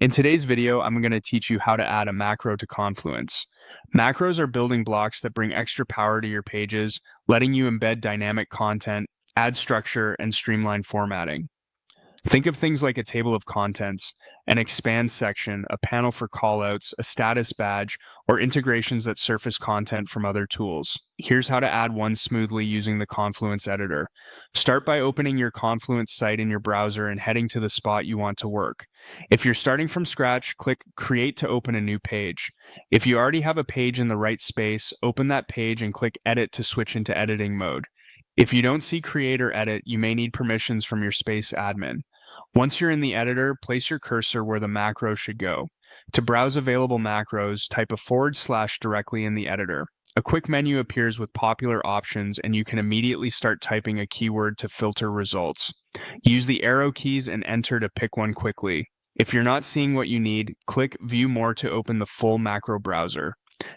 In today's video, I'm going to teach you how to add a macro to Confluence. Macros are building blocks that bring extra power to your pages, letting you embed dynamic content, add structure, and streamline formatting. Think of things like a table of contents, an expand section, a panel for callouts, a status badge, or integrations that surface content from other tools. Here's how to add one smoothly using the Confluence editor. Start by opening your Confluence site in your browser and heading to the spot you want to work. If you're starting from scratch, click Create to open a new page. If you already have a page in the right space, open that page and click Edit to switch into editing mode. If you don't see Create or Edit, you may need permissions from your space admin. Once you're in the editor, place your cursor where the macro should go. To browse available macros, type a / directly in the editor. A quick menu appears with popular options, and you can immediately start typing a keyword to filter results. Use the arrow keys and enter to pick one quickly. If you're not seeing what you need, click View More to open the full macro browser.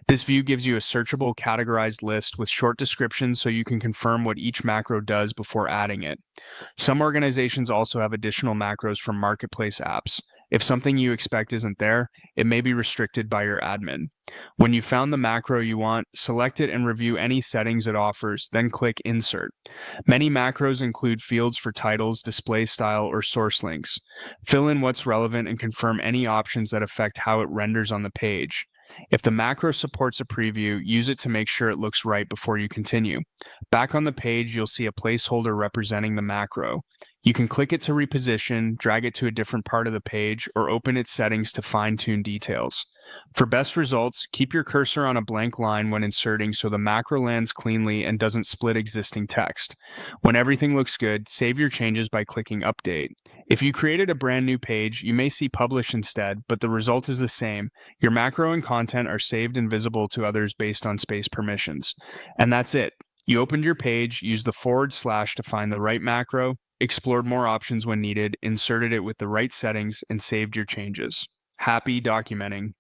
This view gives you a searchable categorized list with short descriptions so you can confirm what each macro does before adding it. Some organizations also have additional macros from marketplace apps. If something you expect isn't there, it may be restricted by your admin. When you've found the macro you want, select it and review any settings it offers, then click Insert. Many macros include fields for titles, display style, or source links. Fill in what's relevant and confirm any options that affect how it renders on the page. If the macro supports a preview, use it to make sure it looks right before you continue. Back on the page, you'll see a placeholder representing the macro. You can click it to reposition, drag it to a different part of the page, or open its settings to fine-tune details. For best results, keep your cursor on a blank line when inserting so the macro lands cleanly and doesn't split existing text. When everything looks good, save your changes by clicking Update. If you created a brand new page, you may see Publish instead, but the result is the same. Your macro and content are saved and visible to others based on space permissions. And that's it. You opened your page, used the / to find the right macro, explored more options when needed, inserted it with the right settings, and saved your changes. Happy documenting.